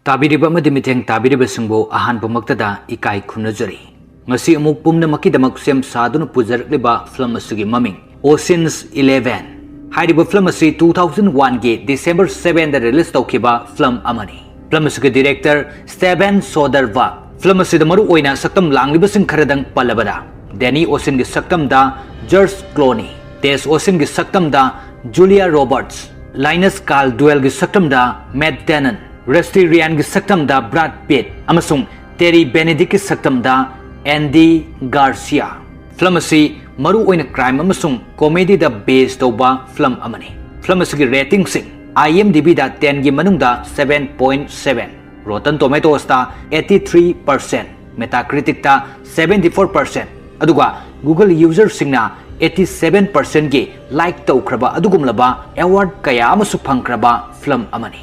Tabiriba Madimiteng Tabiriba Sumbo, Ahan Pumaktada, Ikai Kunazari. Ngasi amuk Pumnamakida Sem Sadun Puzer Liba, Flamasugi Mumming. Oceans 11. Haidiba Flamasi 2001 Gate, December 7 the release Tokiba, Flam Amani. Flamasugi director, Steven Soderbergh. Flamasi the Maru Oina, Saktam Langlibasing Karadang Palabada. Danny Ocean the Saktam da, George Clooney. Tess Ocean the Saktam da, Julia Roberts. Linus Carl Duel the Saktam da, Matt Damon. Rusty Ryan the Saktam da, Brad Pitt. Amasung Terry Benedict Saktam da, Andy Garcia. Flamasi Maru Oina Crime Amasung Comedy da based over Flam Amani. Flamasi rating sing IMDb da 10 gi manung da 7.7. Rotten Tomatoes da 83%. Metacritic da 74%. Aduga Google user singna 87% ge like taukraba adugumlaba award kaya amasu phangkraba film amani.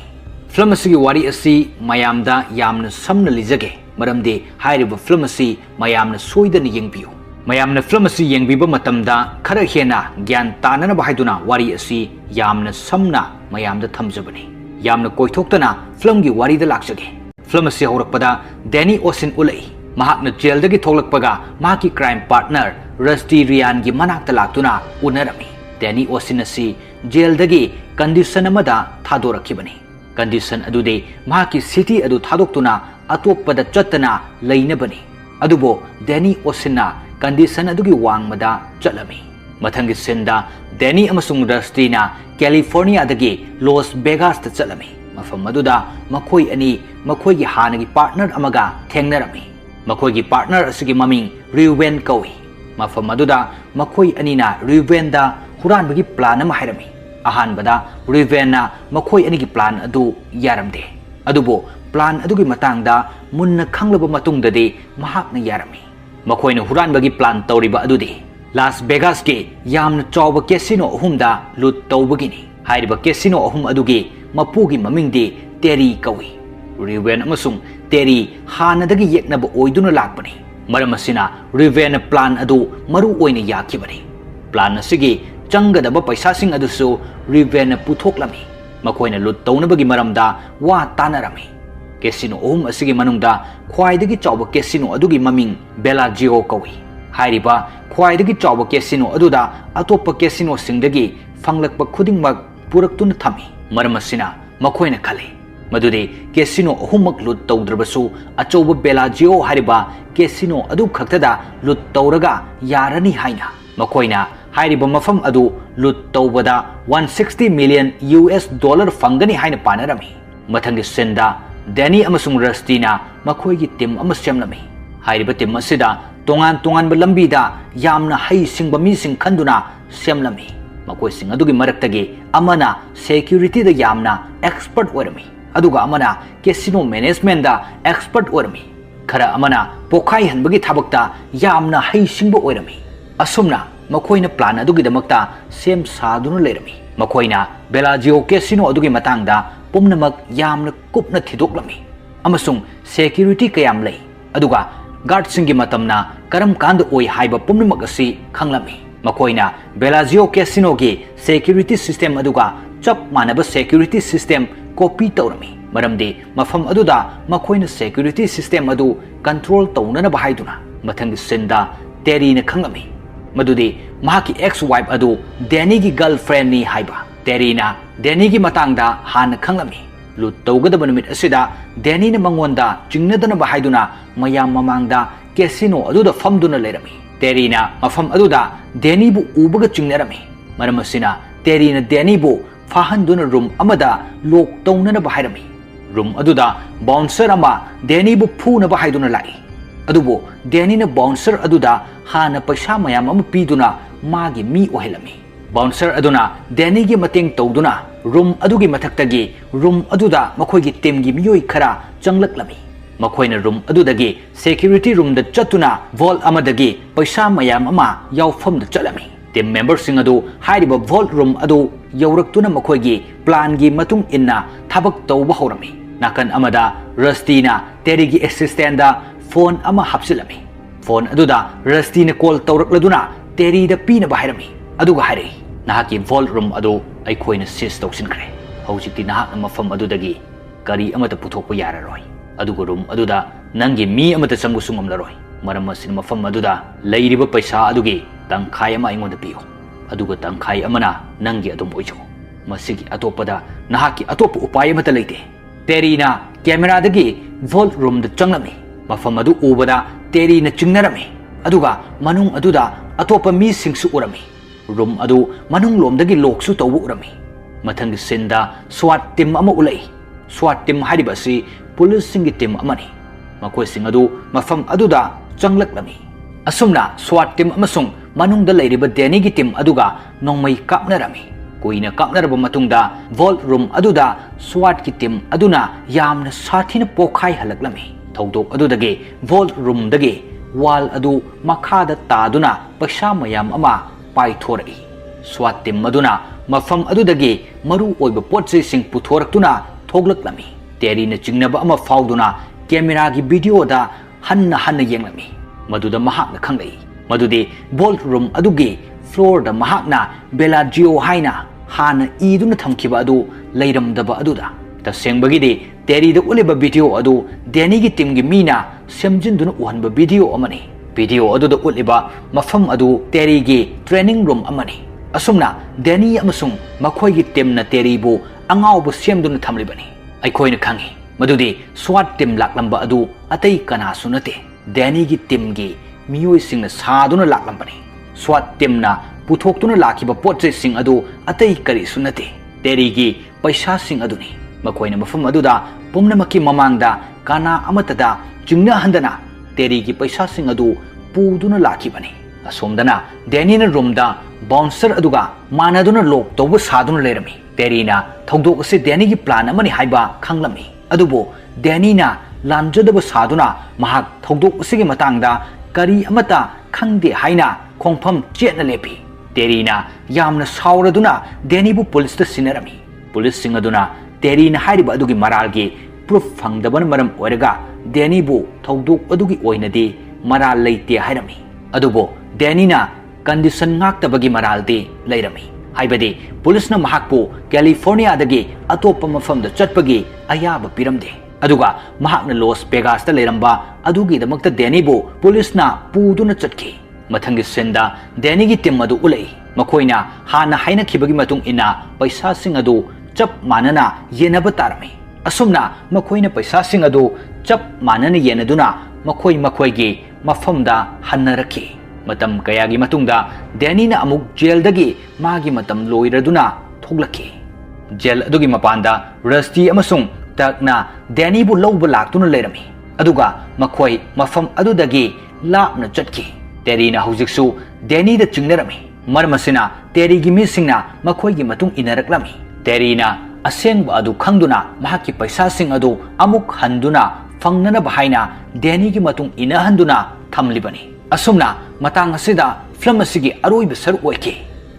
Film asigi wari asi mayamda yamna samna lijage maramde hairiba film asi mayamna soidana yengbiyu. Mayamna film asi yengbiba matamda khara hena gyan tanana bahaiduna wari asi yamna samna mayamda thamjabani. Yamna koithoktana film gi wari da lakjage. Film asi haurakpada Danny Ocean ulai. Mahakna jail dagi tholakpaga maki crime partner Rusty Ryan gi manakta laktuna unarami. Danny Ocean asi jail dagi condition amada thadorakibani. Condition adude maki city adu thadoktuna atoppada chattana leinabani. Adubo Danny Ocean na condition adugi wangmada chatlami. Mathangi senda Danny amasung Rusty na California dagi Las Vegas ta chatlami. Mafam aduda makhoi ani makhoi gi hanagi partner amaga thengnarami. Makhoi gi partner asigi maming Reuben kawi. Mafam aduda makhoi anina Reuben da huran bagi plan ama hairami. Ahan bada Reuben na makhoi ani gi plan adu yaramde. Adubo plan adu gi matang da munna khanglaba matung dade mahak na yarami. Makhoi na huran bagi plan tawriba adudi. Las Vegas ke yamna chawba casino ahum da lut tawbagini. Hairiba casino ahum adugi mapugi maming de Terry kawi. Reuben amasung Terry hanadagi yeknaba oiduna lakbani. Maramasina Reuben plan adu maru oina yakibani. Plan asigi changadaba paisasing adusu Reuben puthoklami. Makoina lut tawnabagi maramda wa tanarami. Casino asigi manungda khwaidagi chawba casino adugi maming Bellagio kawi. Hairiba khwaidagi chawba casino aduda atopa casino singdagi fanglakpa khudingmak puraktuna thami. Maramasina makoina khale. Madude casino ahumak lut tawdrabasu achauba Bellagio hariba casino adu khaktada lut tawraga yarani haina. Makoina hariba mafam adu lut tawbada 160 million US dollar fangani haina panarami. Mathangi senda Danny amasung Rusty na makoi gi tim amasemlami. Hariba tim asida tongan balambi da yamna hai singba mi sing khanduna semlami. Makoi sing adugi maraktagi amana security da yamna expert orami. Aduga amana casino management da expert orami. Khara amana pokhai hanbagi thabakta yamna hai singba orami. Asumna makoina plan adugi damakta sem saduna lerami. Makoina Bellagio casino adugi matangda pumnamak yamna kupna thidoklami. Amasung security kayam lei. Aduga guard singi matamna karam kand oi haiba pumnamak asi khanglami. Makoina Bellagio casino gi security system aduga chap manaba security system copy tawrami. Maramdi mafam aduda makoina security system adu control tawnana bahaiduna. Mathangi senda Terry na khangami. Madudi mahaki ex-wife adu Danny gi girlfriend ni haiba. Terry na Danny gi matangda han khangami. Lut tawgadaba numit asida Danny na mangonda chingnadana bahaiduna mayam mamangda casino aduda famduna lerami. Terry na mafam aduda Danny bu ubaga chingnarami. Maramasina Terry na Danny bu fahanduna room amada lok tawnana bahairami. Room aduda bouncer ama Danny bu phuna bahaiduna lai. Adubo Danny na bouncer aduda hana paisa mayam ama piduna magi mi ohelami. Bouncer aduna Danny gi mateng tawduna room adugi mathaktagi room aduda makhoi gi team gi miyoi khara changlaklami. Makhoina room adudagi security room da chatuna vault amadagi paisa mayam ama yaufam da chalami. Team members sing adu hairiba vault room adu yauraktuna makhoi gi plan gi matung inna thabak tawba horami. Nakan amada Rusty na Terry gi assistant da phone ama hapsilami. Phone aduda Rusty na call tawrakladuna Terry da pina bahairami. Aduga hairi nahaki vault room adu aikhoina seize tawsinkre. Hojikti nahak na mafam adudagi kari amata puthokpa yararoi aduga room aduda nangi mi amata changu sungomlaroi maram asin mafam aduda leiriba paisa adugi tangkhai ama ingonda piyo aduga tangkhai amana nangi adum oijo masigi atopada nahaki atopa upay amata leite terina camera dagi vault room da changlami mafam adu ubada terina chingnarami aduga manung aduda atopa mi singsu urami room adu manung lomdagi loksu tawbu urami mathang senda SWAT team ama ulai SWAT team haribasi police singi team amani makoi sing adu mafam aduda changlaklami asumna SWAT team amasung manungda leiriba Danny gi team aduga nongmai kapnarami koina kapnaraba matungda vault room aduda SWAT ki team aduna yamna sathina pokhai halaklami thodok adudagi vault room dagi wall adu makhada taduna paisa mayam ama paithorai SWAT team aduna mafam adudagi maru oiba potse sing puthoraktuna thoglaklami terina chingnaba ama fauduna camera gi video da hanna yenglami maduda mahakna khanglai madudi vault room adugi floor da mahakna Bellagio haina hana iduna thamkiba adu leiramdaba aduda tasengbagi de teri da uliba video adu Danny gi team gi mina semjinduna uhanba video amani video adu da uliba mafam adu teri gi training room amani asumna Danny amasung makhoi gi team na teri bu angau bu semduna thamlibani aikhoina khangi madudi SWAT team laklamba adu atai kana sunate Danny gi team gi miyoi singna saduna laklambani SWAT team na puthokuna lakhiba potse sing adu atai kari sunate teri gi paisa sing aduni makoina mafam aduda pumnamaki mamangda kana amatada chingna handana teri gi paisa sing adu puduna lakhibani asomdana Danny na room da bouncer aduga manaduna lok tobu saduna lerami terina thodok ase Danny gi plan amani haiba khanglami adubo Danny na lamjadaba saduna mahak thodok ase gi matangda kari amata khangde haina khongpham chetna lepi terina yamna sauraduna Danny bu police ta sinarami police singaduna terina haiba adugi maralgi proof phangdaban maram oraga Danny bu thodok adugi oinadi maral leite hairami adubo Danny na condition ngaktabagi maraldi leirami haibadi police na mahakpu California dagi atopa mafam da chatpagi ayaba piramde aduga mahakna Las Vegas ta leiramba adugi damakta Danny bu police na puduna chatki mathangi senda Danny gi team adu ulai makoina hana haina khibagi matung ina paisa sing adu chap manana yenaba tarami asumna makoina paisa sing adu chap manana yenaduna makoi gi mafamda hannarakhi matam kayagi matungda Danny na amuk jail dagi magi matam loiraduna thoglaki jail adugi mapanda Rusty amasung takna Danny bu lawba laktuna lerami aduga makoi mafam adudagi lapna chatki terina hujiksu Danny da chingnarami marmasina teri gi misingna makoi gi matung inaraklami terina asengba adu khangduna mahaki paisa sing adu amuk handuna fangnana bahaina Danny gi matung inahanduna thamlibani asumna matang asida film asigi aroi besar oike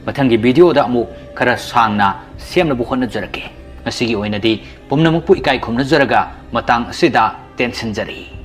mathangi video da amu khara sangna semna bu khonna jarake asigi oinadi pumnamuk pu ikai khumna jaraga matang asida tension jari